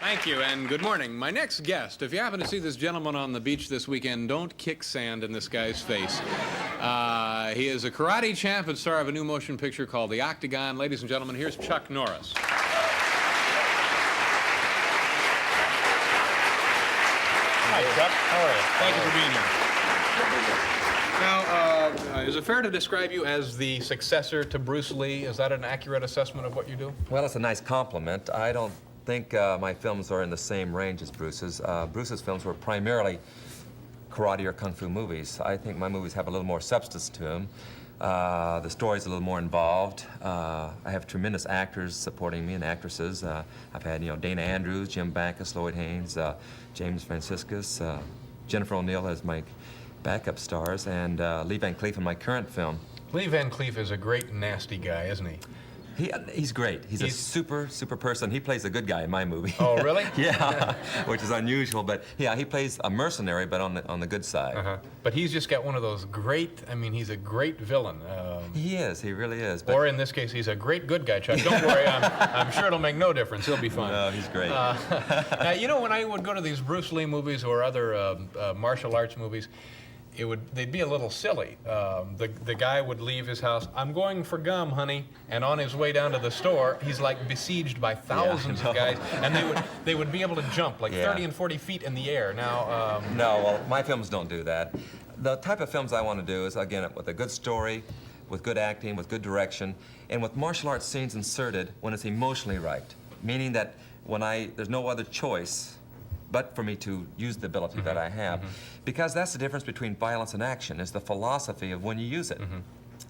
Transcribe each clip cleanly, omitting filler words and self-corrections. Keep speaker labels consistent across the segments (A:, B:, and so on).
A: Thank you, and good morning. My next guest, if you happen to see this gentleman on the beach this weekend, don't kick sand in this guy's face. He is a karate champ and star of a new motion picture called The Octagon. Ladies and gentlemen, here's Chuck Norris. Hi, Chuck. How are you? Thank you for being here. Now, is it fair to describe you as the successor to Bruce Lee? Is that an accurate assessment of what you do?
B: Well, it's a nice compliment. I don't think my films are in the same range as Bruce's. Bruce's films were primarily karate or kung fu movies. I think my movies have a little more substance to them. The story's a little more involved. I have tremendous actors supporting me and actresses. I've had, Dana Andrews, Jim Backus, Lloyd Haynes, James Franciscus, Jennifer O'Neill as my backup stars, and Lee Van Cleef in my current film.
A: Lee Van Cleef is a great nasty guy, isn't he?
B: He's great. He's a super person. He plays a good guy in my movie.
A: Oh, really?
B: Yeah, which is unusual. But yeah, he plays a mercenary, but on the good side.
A: But he's just got one of those great. I mean, he's a great villain.
B: He is. He really is. But
A: or in this case, he's a great good guy, Chuck. Don't worry. I'm sure it'll make no difference. He'll be fine.
B: No, he's great.
A: Now, when I would go to these Bruce Lee movies or other martial arts movies, they'd be a little silly. The guy would leave his house. I'm going for gum, honey. And on his way down to the store, he's like besieged by thousands of guys, and they would be able to jump like 30 and 40 feet in the air. Now,
B: no, well, my films don't do that. The type of films I want to do is, again, with a good story, with good acting, with good direction, and with martial arts scenes inserted when it's emotionally right. Meaning that when there's no other choice but for me to use the ability that I have. Because that's the difference between violence and action, is the philosophy of when you use it.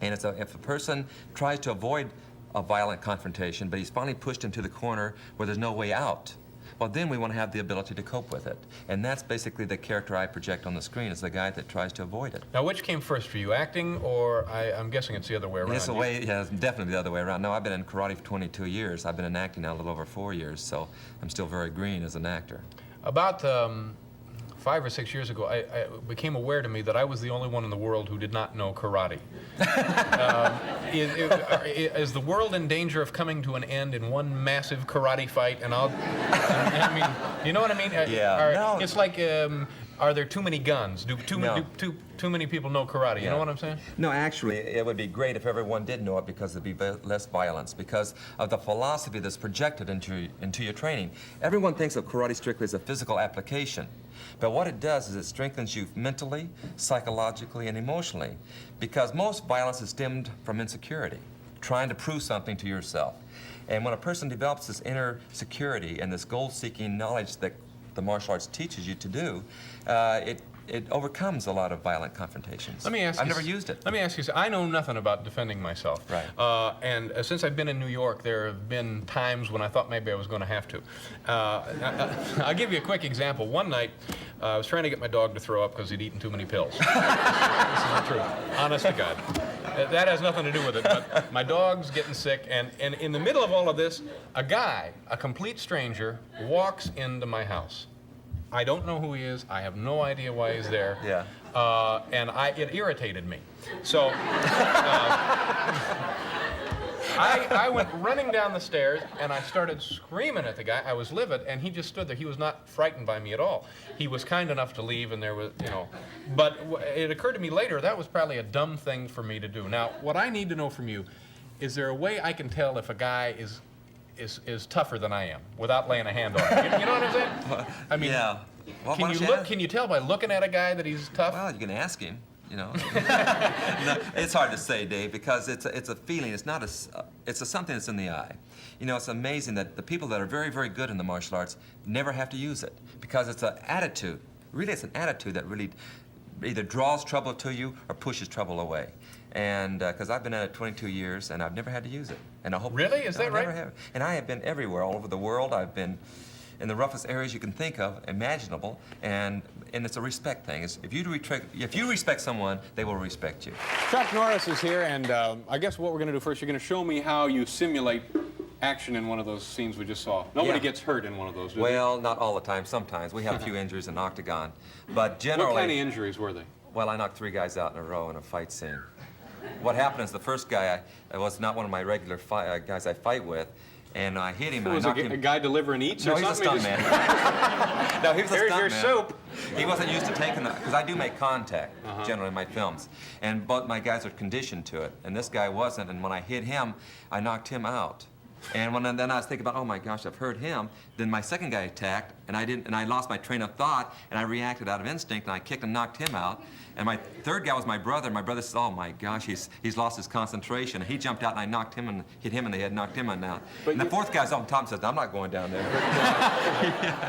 B: And if a person tries to avoid a violent confrontation, but he's finally pushed into the corner where there's no way out, well, then we want to have the ability to cope with it. And that's basically the character I project on the screen, is the guy that tries to avoid it.
A: Now, which came first for you, acting, or I'm guessing it's the other way around?
B: It's definitely the other way around. No, I've been in karate for 22 years. I've been in acting now a little over 4 years, so I'm still very green as an actor.
A: About 5 or 6 years ago, I became aware to me that I was the only one in the world who did not know karate. Is the world in danger of coming to an end in one massive karate fight? And I mean, you know what I mean?
B: No.
A: It's like, are there too many guns? Do too many people know karate? You know what I'm saying?
B: No, actually, it would be great if everyone did know it, because there'd be less violence, because of the philosophy that's projected into your training. Everyone thinks of karate strictly as a physical application, but what it does is it strengthens you mentally, psychologically, and emotionally, because most violence is stemmed from insecurity, trying to prove something to yourself. And when a person develops this inner security and this goal-seeking knowledge that the martial arts teaches you to do, it overcomes a lot of violent confrontations.
A: Let me ask
B: I've never used it.
A: Let me ask you, I know nothing about defending myself.
B: Right.
A: And since I've been in New York, there have been times when I thought maybe I was going to have to. I'll give you a quick example. One night, I was trying to get my dog to throw up because he'd eaten too many pills. This is the truth. Honest to God. That has nothing to do with it, but my dog's getting sick, and in the middle of all of this, a guy, a complete stranger, walks into my house. I don't know who he is. I have no idea why he's there.
B: Yeah.
A: And it irritated me. So I went running down the stairs, and I started screaming at the guy. I was livid, and he just stood there. He was not frightened by me at all. He was kind enough to leave, and there was, But it occurred to me later, that was probably a dumb thing for me to do. Now, what I need to know from you, is there a way I can tell if a guy is tougher than I am without laying a hand on him? You know what I'm saying? I mean,
B: yeah. Well,
A: can you tell by looking at a guy that he's tough?
B: Well, you can ask him. No, it's hard to say, Dave, because it's a feeling. It's not it's something that's in the eye. It's amazing that the people that are very, very good in the martial arts never have to use it, because it's an attitude. Really, it's an attitude that really either draws trouble to you or pushes trouble away. And because I've been at it 22 years and I've never had to use it. And I hope.
A: Really? Is that right?
B: Never have. And I have been everywhere, all over the world. I've been in the roughest areas you can think of, imaginable, and it's a respect thing. If you respect someone, they will respect you.
A: Chuck Norris is here, and I guess what we're going to do first, you're going to show me how you simulate action in one of those scenes we just saw. Nobody gets hurt in one of those, do they?
B: Well, not all the time. Sometimes. We have a few injuries in Octagon, but generally...
A: What kind of injuries were they?
B: Well, I knocked 3 guys out in a row in a fight scene. What happened is the first guy was not one of my regular guys I fight with, and I hit him. And
A: Was
B: I knocked him.
A: a guy delivering eats
B: No,
A: or
B: he's a
A: something?
B: stuntman. No, he was a stuntman.
A: Here's your soup.
B: He wasn't used to taking the, because I do make contact generally in my films, and both my guys are conditioned to it, and this guy wasn't. And when I hit him, I knocked him out. And then I was thinking about, oh my gosh, I've hurt him. Then my second guy attacked, and I lost my train of thought, and I reacted out of instinct, and I kicked and knocked him out. And my third guy was my brother. My brother said, oh my gosh, he's lost his concentration. And he jumped out, and I knocked him and hit him in the head, knocked him out. And the fourth guy's on top and says, I'm not going down there.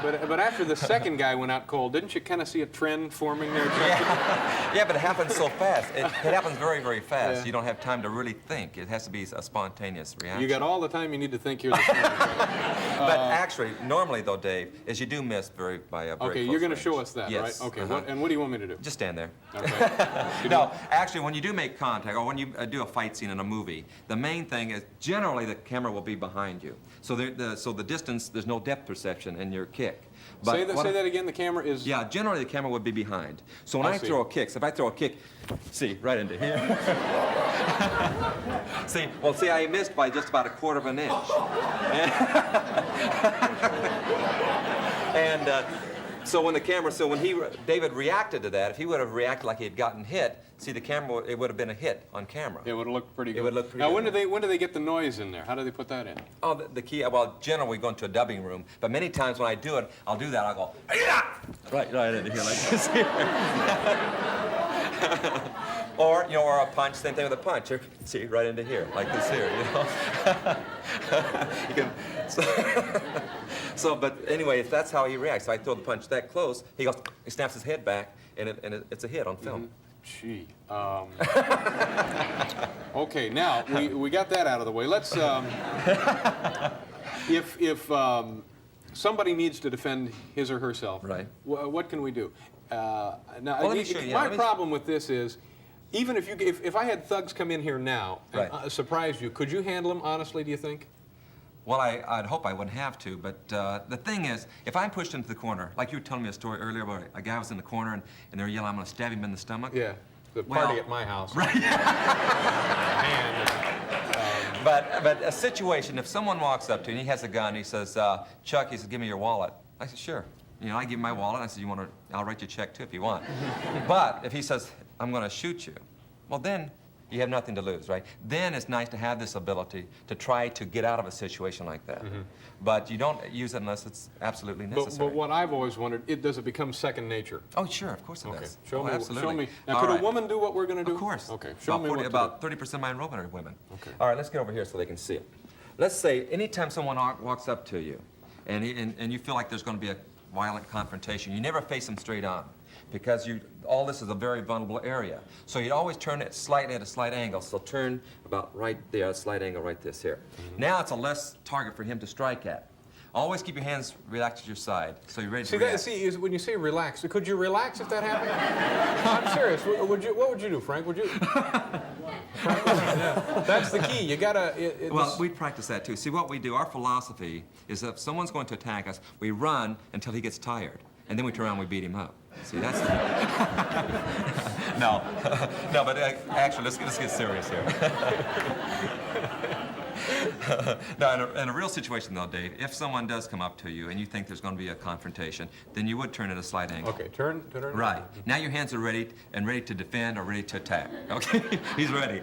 A: But after the second guy went out cold, didn't you kind of see a trend forming there?
B: Yeah, but it happens so fast. It happens very, very fast.
A: Yeah.
B: You don't have time to really think. It has to be a spontaneous reaction.
A: You got all the time you need to think you're the smartest guy.
B: But actually, normally though, Dave, is you do miss by a very close
A: Okay, you're going to
B: range.
A: show us that,
B: Yes.
A: right? Okay, and what do you want me to do?
B: Just stand there.
A: Okay.
B: No, actually, when you do make contact, or when you do a fight scene in a movie, the main thing is generally the camera will be behind you. So the distance, there's no depth perception in your kick. But
A: Say that again. The camera is.
B: Yeah, generally the camera would be behind. So when
A: I
B: I
A: see.
B: throw kicks, if I throw a kick, see, right into here. See, I missed by just about 1/4 of an inch. And so when David reacted to that, if he would have reacted like he had gotten hit, see the camera, it would have been a hit on camera.
A: It would have looked pretty good.
B: It would look pretty
A: now,
B: good.
A: when do they get the noise in there? How do they put that in?
B: Oh, the key, well, generally we go into a dubbing room, but many times when I do it, I'll do that, I'll go, "Hey-ya!" right into here like this here. Or, or a punch, same thing with a punch. See, right into here, like this here, You can, but anyway, if that's how he reacts, if I throw the punch that close, he snaps his head back, and it's a hit on film.
A: Gee. Okay, now, we got that out of the way. Let's, if somebody needs to defend his or herself,
B: right?
A: What can we do? Now,
B: well, let me show you.
A: My problem with this is, even if I had thugs come in here now and
B: Right.
A: surprise you, could you handle them honestly, do you think?
B: Well, I'd hope I wouldn't have to, but the thing is, if I'm pushed into the corner, like you were telling me a story earlier about a guy was in the corner and they were yelling, I'm going to stab him in the stomach.
A: Yeah, the party at my house.
B: Right. But a situation, if someone walks up to you and he has a gun, he says, Chuck, he says, give me your wallet. I said, sure. I give him my wallet. I said, I'll write you a check too if you want. But if he says, I'm going to shoot you, well then, you have nothing to lose, right? Then it's nice to have this ability to try to get out of a situation like that. But you don't use it unless it's absolutely necessary.
A: But what I've always wondered, does it become second nature?
B: Oh, sure, of course it does.
A: Show me.
B: Absolutely.
A: Show me. Now,
B: All
A: could
B: right.
A: a woman do what we're going to do?
B: Of course.
A: Okay. Show me what to do.
B: About 30% of my enrollment are women.
A: Okay.
B: All right, let's get over here so they can see it. Let's say anytime someone walks up to you and you feel like there's going to be a violent confrontation, you never face them straight on because all this is a very vulnerable area. So you'd always turn it slightly at a slight angle. So turn about right there, a slight angle right this here. Now it's a less target for him to strike at. Always keep your hands relaxed at your side, so you're ready to react.
A: When you say relax, could you relax if that happened? I'm serious. What would you do, Frank? Would you? Yeah, that's the key. You gotta.
B: Well, we practice that too. See, what we do, our philosophy is that if someone's going to attack us, we run until he gets tired, and then we turn around and we beat him up. See, that's the... No, but actually, let's get serious here. No, in a real situation, though, Dave, if someone does come up to you and you think there's going to be a confrontation, then you would turn at a slight angle.
A: Okay, turn.
B: Right. Now your hands are ready to defend or ready to attack. Okay? He's ready.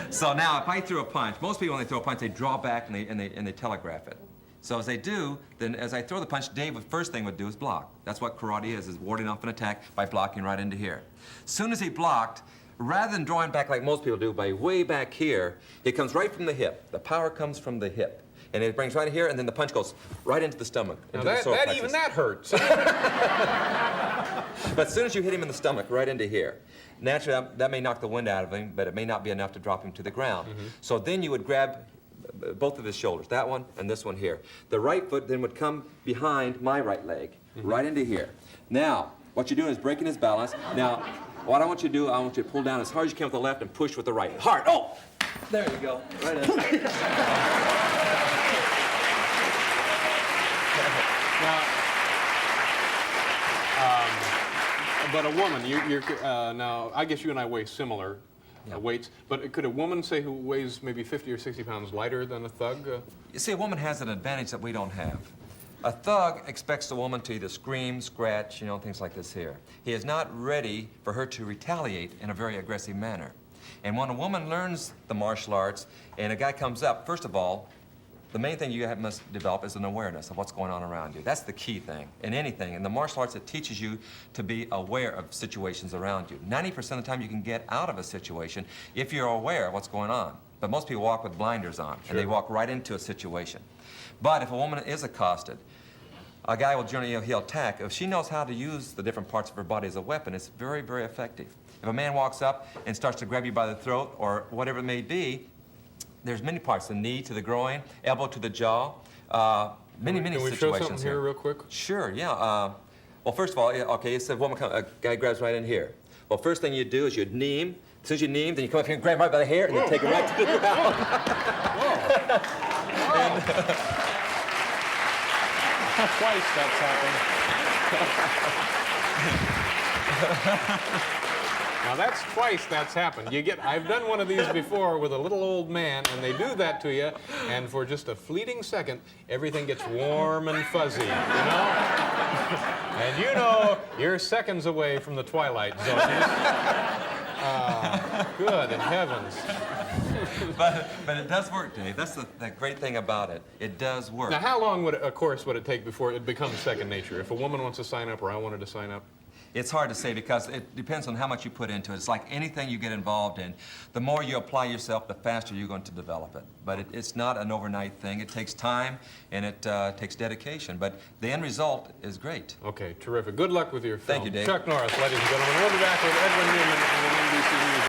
B: So now, if I threw a punch, most people, when they throw a punch, they draw back and they telegraph it. So as they do, then as I throw the punch, Dave, the first thing would do is block. That's what karate is warding off an attack by blocking right into here. As soon as he blocked, rather than drawing back like most people do by way back here, it comes right from the hip. The power comes from the hip. And it brings right here, and then the punch goes right into the stomach.
A: Now that hurts.
B: But as soon as you hit him in the stomach, right into here, naturally that may knock the wind out of him, but it may not be enough to drop him to the ground. So then you would grab both of his shoulders, that one and this one here. The right foot then would come behind my right leg, right into here. Now, what you're doing is breaking his balance. Now, what I want you to do, I want you to pull down as hard as you can with the left and push with the right. Hard. Oh! There you go. Right in.
A: But a woman, now I guess you and I weigh similar. weights. But could a woman, say, who weighs maybe 50 or 60 pounds lighter than a thug?
B: You see, a woman has an advantage that we don't have. A thug expects a woman to either scream, scratch, you know, things like this here. He is not ready for her to retaliate in a very aggressive manner. And when a woman learns the martial arts and a guy comes up, first of all, the main thing you must develop is an awareness of what's going on around you. That's the key thing in anything. In the martial arts, it teaches you to be aware of situations around you. 90% of the time you can get out of a situation if you're aware of what's going on. But most people walk with blinders on, and they walk right into a situation. But if a woman is accosted, a guy will generally, he'll attack. If she knows how to use the different parts of her body as a weapon, it's very, very effective. If a man walks up and starts to grab you by the throat or whatever it may be, there's many parts, the knee to the groin, elbow to the jaw, many situations.
A: Can we show something here real quick?
B: Sure, yeah. Well, first of all, okay, it's a guy grabs right in here. Well, first thing you do is you knee him. As soon as you knee him, then you come up here and grab him right by the hair and then take him right to the ground.
A: Twice that's happened. Now that's twice that's happened. I've done one of these before with a little old man, and they do that to you, and for just a fleeting second, everything gets warm and fuzzy, you know? And you know you're seconds away from the twilight zone. Good heavens.
B: But it does work, Dave. That's the great thing about it. It does work.
A: Now, how long would a course would it take before it becomes second nature? If a woman wants to sign up or I wanted to sign up?
B: It's hard to say because it depends on how much you put into it. It's like anything you get involved in. The more you apply yourself, the faster you're going to develop it. But it's not an overnight thing. It takes time and it takes dedication. But the end result is great.
A: Okay, terrific. Good luck with your film.
B: Thank you, Dave.
A: Chuck Norris, ladies and gentlemen. We'll be back with Edwin Newman on NBC News.